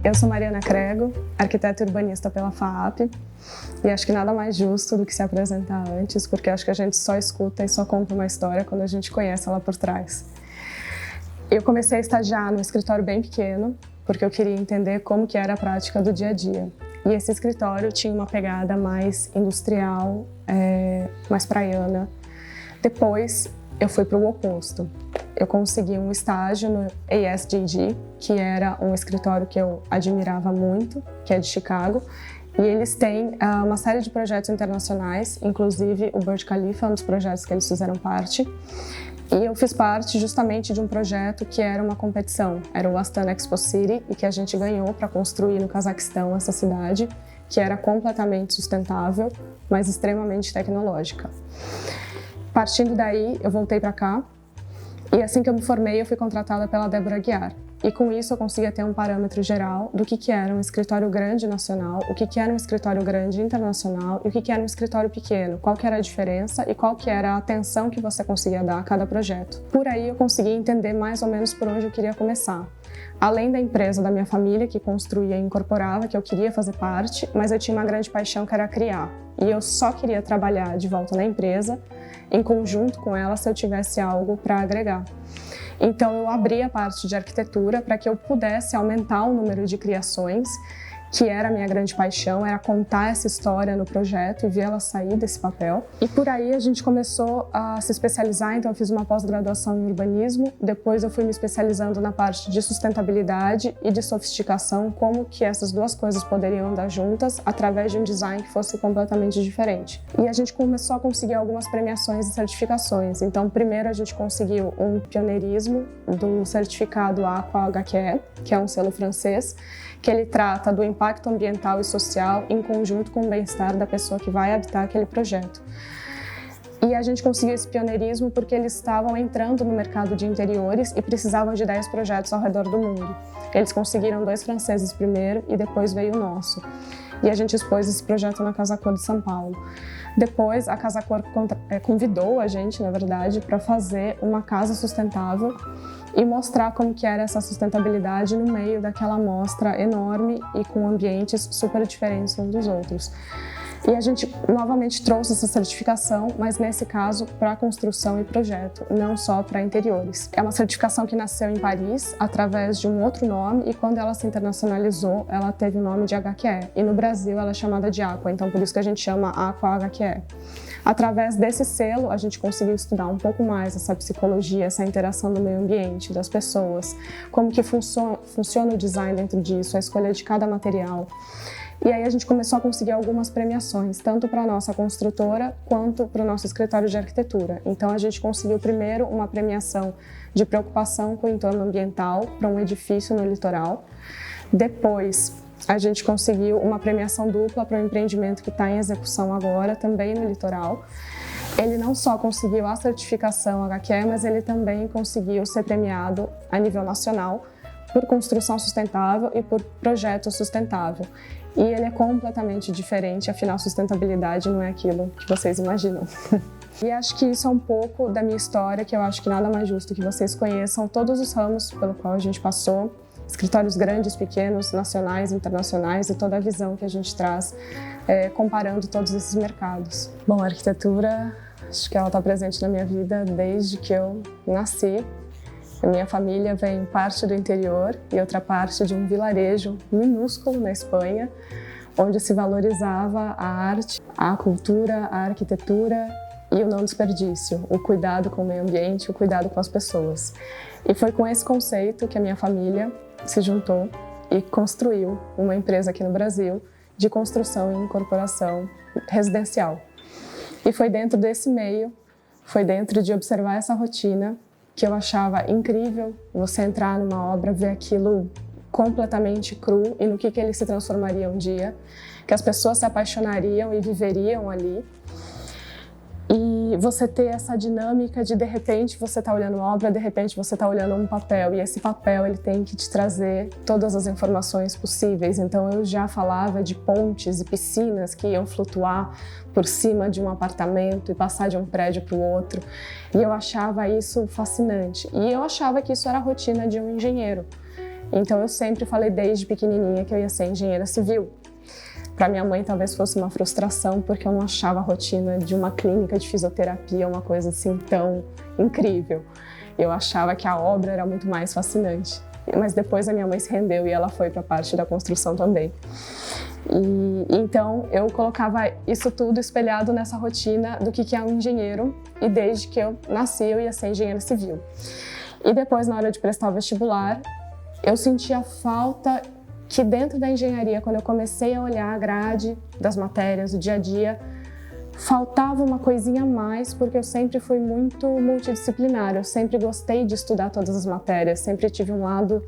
Eu sou Mariana Crego, arquiteta e urbanista pela FAAP, e acho que nada mais justo do que se apresentar antes, porque acho que a gente só escuta e só conta uma história quando a gente conhece ela por trás. Eu comecei a estagiar num escritório bem pequeno, porque eu queria entender como que era a prática do dia a dia. E esse escritório tinha uma pegada mais industrial, mais praiana. Depois, eu fui para o oposto. Eu consegui um estágio no ASJG, que era um escritório que eu admirava muito, que é de Chicago. E eles têm uma série de projetos internacionais, inclusive o Burj Khalifa é um dos projetos que eles fizeram parte. E eu fiz parte justamente de um projeto que era uma competição, era o Astana Expo City, e que a gente ganhou para construir no Cazaquistão essa cidade, que era completamente sustentável, mas extremamente tecnológica. Partindo daí, eu voltei para cá, e assim que eu me formei, eu fui contratada pela Débora Aguiar. E com isso eu conseguia ter um parâmetro geral do que era um escritório grande nacional, o que era um escritório grande internacional e o que era um escritório pequeno, qual que era a diferença e qual que era a atenção que você conseguia dar a cada projeto. Por aí eu consegui entender mais ou menos por onde eu queria começar. Além da empresa da minha família, que construía e incorporava, que eu queria fazer parte, mas eu tinha uma grande paixão que era criar. E eu só queria trabalhar de volta na empresa, em conjunto com ela, se eu tivesse algo para agregar. Então eu abri a parte de arquitetura para que eu pudesse aumentar o número de criações, que era a minha grande paixão, era contar essa história no projeto e ver ela sair desse papel. E por aí a gente começou a se especializar, então eu fiz uma pós-graduação em urbanismo, depois eu fui me especializando na parte de sustentabilidade e de sofisticação, como que essas duas coisas poderiam andar juntas através de um design que fosse completamente diferente. E a gente começou a conseguir algumas premiações e certificações. Então primeiro a gente conseguiu um pioneirismo do certificado Aqua HQE, que é um selo francês, que ele trata do impacto ambiental e social em conjunto com o bem-estar da pessoa que vai habitar aquele projeto. E a gente conseguiu esse pioneirismo porque eles estavam entrando no mercado de interiores e precisavam de 10 projetos ao redor do mundo. Eles conseguiram 2 franceses primeiro e depois veio o nosso. E a gente expôs esse projeto na Casa Cor de São Paulo. Depois, a Casa Cor convidou a gente, na verdade, para fazer uma casa sustentável e mostrar como que era essa sustentabilidade no meio daquela amostra enorme e com ambientes super diferentes uns dos outros. E a gente novamente trouxe essa certificação, mas nesse caso para construção e projeto, não só para interiores. É uma certificação que nasceu em Paris através de um outro nome e quando ela se internacionalizou, ela teve o nome de HQE. E no Brasil ela é chamada de Aqua, então por isso que a gente chama Aqua HQE. Através desse selo, a gente conseguiu estudar um pouco mais essa psicologia, essa interação do meio ambiente, das pessoas, como que funciona o design dentro disso, a escolha de cada material. E aí a gente começou a conseguir algumas premiações, tanto para a nossa construtora quanto para o nosso escritório de arquitetura. Então a gente conseguiu primeiro uma premiação de preocupação com o entorno ambiental para um edifício no litoral. Depois a gente conseguiu uma premiação dupla para um empreendimento que está em execução agora, também no litoral. Ele não só conseguiu a certificação HQE, mas ele também conseguiu ser premiado a nível nacional por construção sustentável e por projeto sustentável. E ele é completamente diferente, afinal, sustentabilidade não é aquilo que vocês imaginam. E acho que isso é um pouco da minha história, que eu acho que nada mais justo que vocês conheçam todos os ramos pelo qual a gente passou, escritórios grandes, pequenos, nacionais, internacionais e toda a visão que a gente traz comparando todos esses mercados. Bom, a arquitetura, acho que ela está presente na minha vida desde que eu nasci. A minha família vem parte do interior e outra parte de um vilarejo minúsculo na Espanha, onde se valorizava a arte, a cultura, a arquitetura e o não desperdício, o cuidado com o meio ambiente, o cuidado com as pessoas. E foi com esse conceito que a minha família se juntou e construiu uma empresa aqui no Brasil de construção e incorporação residencial. E foi dentro desse meio, foi dentro de observar essa rotina que eu achava incrível você entrar numa obra, ver aquilo completamente cru e no que ele se transformaria um dia, que as pessoas se apaixonariam e viveriam ali. E você ter essa dinâmica de repente você está olhando obra, de repente você está olhando um papel e esse papel ele tem que te trazer todas as informações possíveis. Então eu já falava de pontes e piscinas que iam flutuar por cima de um apartamento e passar de um prédio para o outro. E eu achava isso fascinante. E eu achava que isso era a rotina de um engenheiro. Então eu sempre falei desde pequenininha que eu ia ser engenheira civil. Para minha mãe talvez fosse uma frustração, porque eu não achava a rotina de uma clínica de fisioterapia uma coisa assim tão incrível. Eu achava que a obra era muito mais fascinante. Mas depois a minha mãe se rendeu e ela foi para a parte da construção também. E então eu colocava isso tudo espelhado nessa rotina do que é um engenheiro, e desde que eu nasci eu ia ser engenheira civil. E depois, na hora de prestar o vestibular, eu sentia falta que dentro da engenharia, quando eu comecei a olhar a grade das matérias, o dia a dia, faltava uma coisinha a mais, porque eu sempre fui muito multidisciplinar, eu sempre gostei de estudar todas as matérias, sempre tive um lado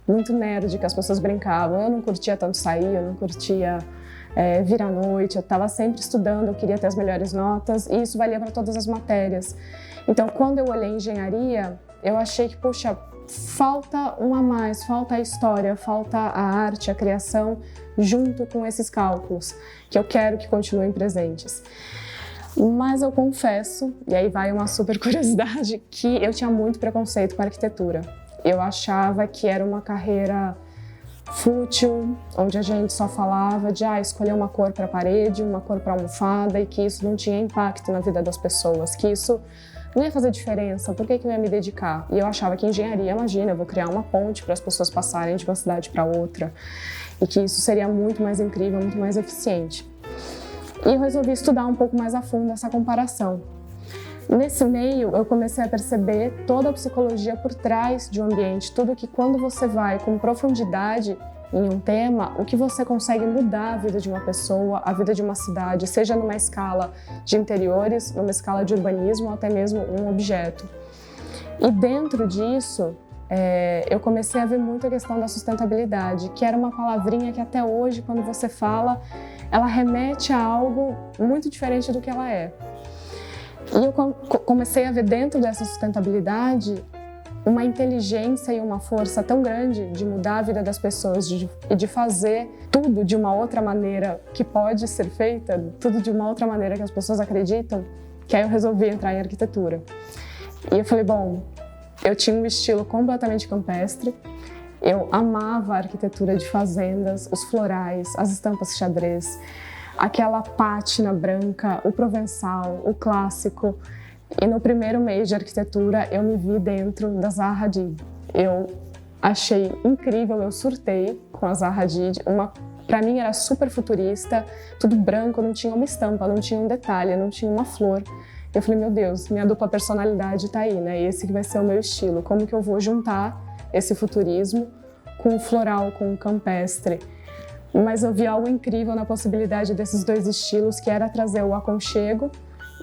muito nerd que as pessoas brincavam. Eu não curtia tanto sair, eu não curtia vir à noite, eu estava sempre estudando, eu queria ter as melhores notas, e isso valia para todas as matérias. Então, quando eu olhei engenharia, eu achei que, puxa, falta um a mais, falta a história, falta a arte, a criação, junto com esses cálculos, que eu quero que continuem presentes. Mas eu confesso, e aí vai uma super curiosidade, que eu tinha muito preconceito com a arquitetura. Eu achava que era uma carreira fútil, onde a gente só falava de escolher uma cor para a parede, uma cor para a almofada, e que isso não tinha impacto na vida das pessoas, que isso não ia fazer diferença, por que eu ia me dedicar? E eu achava que engenharia, imagina, eu vou criar uma ponte para as pessoas passarem de uma cidade para outra, e que isso seria muito mais incrível, muito mais eficiente. E eu resolvi estudar um pouco mais a fundo essa comparação. Nesse meio, eu comecei a perceber toda a psicologia por trás de um ambiente, tudo que quando você vai com profundidade em um tema, o que você consegue mudar a vida de uma pessoa, a vida de uma cidade, seja numa escala de interiores, numa escala de urbanismo ou até mesmo um objeto. E dentro disso, eu comecei a ver muito a questão da sustentabilidade, que era uma palavrinha que até hoje, quando você fala, ela remete a algo muito diferente do que ela é. E eu comecei a ver dentro dessa sustentabilidade uma inteligência e uma força tão grande de mudar a vida das pessoas e de fazer tudo de uma outra maneira que pode ser feita, tudo de uma outra maneira que as pessoas acreditam, que aí eu resolvi entrar em arquitetura. E eu falei, bom, eu tinha um estilo completamente campestre, eu amava a arquitetura de fazendas, os florais, as estampas xadrez, aquela pátina branca, o provençal, o clássico. E no primeiro mês de arquitetura eu me vi dentro da Zaha Hadid. Eu achei incrível, eu surtei com a Zaha Hadid. Para mim era super futurista, tudo branco, não tinha uma estampa, não tinha um detalhe, não tinha uma flor. Eu falei, meu Deus, minha dupla personalidade tá aí, né? Esse que vai ser o meu estilo. Como que eu vou juntar esse futurismo com o floral, com o campestre? Mas eu vi algo incrível na possibilidade desses dois estilos, que era trazer o aconchego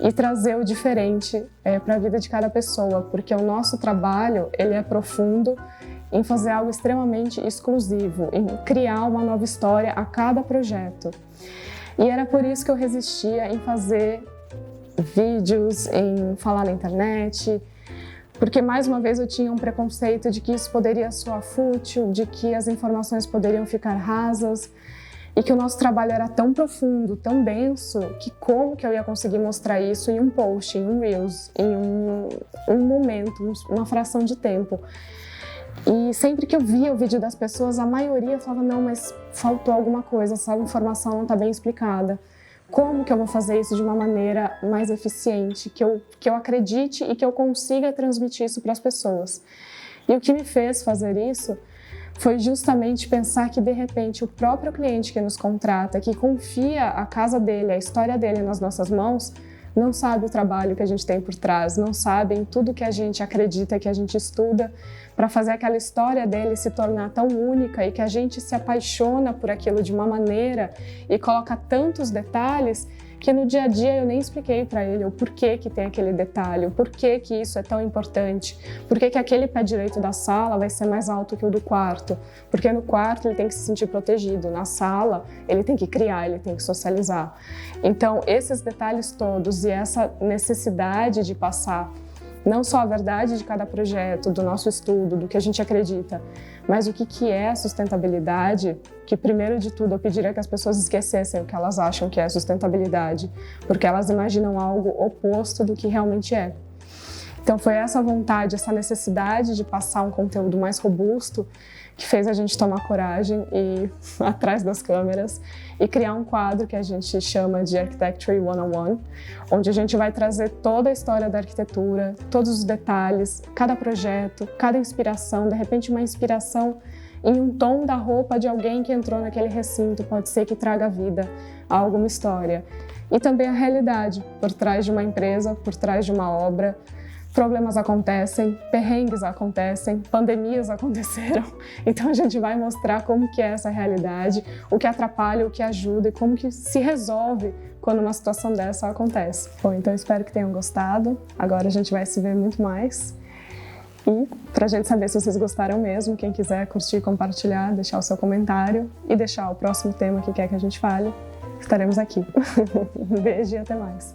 e trazer o diferente para a vida de cada pessoa, porque o nosso trabalho ele é profundo em fazer algo extremamente exclusivo, em criar uma nova história a cada projeto. E era por isso que eu resistia em fazer vídeos, em falar na internet, porque mais uma vez eu tinha um preconceito de que isso poderia soar fútil, de que as informações poderiam ficar rasas, e que o nosso trabalho era tão profundo, tão denso, que como que eu ia conseguir mostrar isso em um post, em um Reels, em um momento, uma fração de tempo. E sempre que eu via o vídeo das pessoas, a maioria falava, não, mas faltou alguma coisa, essa informação não está bem explicada. Como que eu vou fazer isso de uma maneira mais eficiente, que eu acredite e que eu consiga transmitir isso para as pessoas? E o que me fez fazer isso foi justamente pensar que, de repente, o próprio cliente que nos contrata, que confia a casa dele, a história dele nas nossas mãos, não sabe o trabalho que a gente tem por trás, não sabem tudo que a gente acredita, que a gente estuda, para fazer aquela história dele se tornar tão única e que a gente se apaixona por aquilo de uma maneira e coloca tantos detalhes que no dia a dia eu nem expliquei para ele o porquê que tem aquele detalhe, o porquê que isso é tão importante, porquê que aquele pé direito da sala vai ser mais alto que o do quarto, porque no quarto ele tem que se sentir protegido, na sala ele tem que criar, ele tem que socializar. Então esses detalhes todos e essa necessidade de passar não só a verdade de cada projeto, do nosso estudo, do que a gente acredita, mas o que é a sustentabilidade, que primeiro de tudo eu pediria que as pessoas esquecessem o que elas acham que é sustentabilidade, porque elas imaginam algo oposto do que realmente é. Então foi essa vontade, essa necessidade de passar um conteúdo mais robusto que fez a gente tomar coragem e ir atrás das câmeras e criar um quadro que a gente chama de Architecture 101, onde a gente vai trazer toda a história da arquitetura, todos os detalhes, cada projeto, cada inspiração, de repente uma inspiração em um tom da roupa de alguém que entrou naquele recinto, pode ser que traga vida a alguma história. E também a realidade, por trás de uma empresa, por trás de uma obra. Problemas acontecem, perrengues acontecem, pandemias aconteceram. Então a gente vai mostrar como que é essa realidade, o que atrapalha, o que ajuda e como que se resolve quando uma situação dessa acontece. Bom, então espero que tenham gostado. Agora a gente vai se ver muito mais. E para a gente saber se vocês gostaram mesmo, quem quiser curtir, compartilhar, deixar o seu comentário e deixar o próximo tema que quer que a gente fale, estaremos aqui. Um beijo e até mais.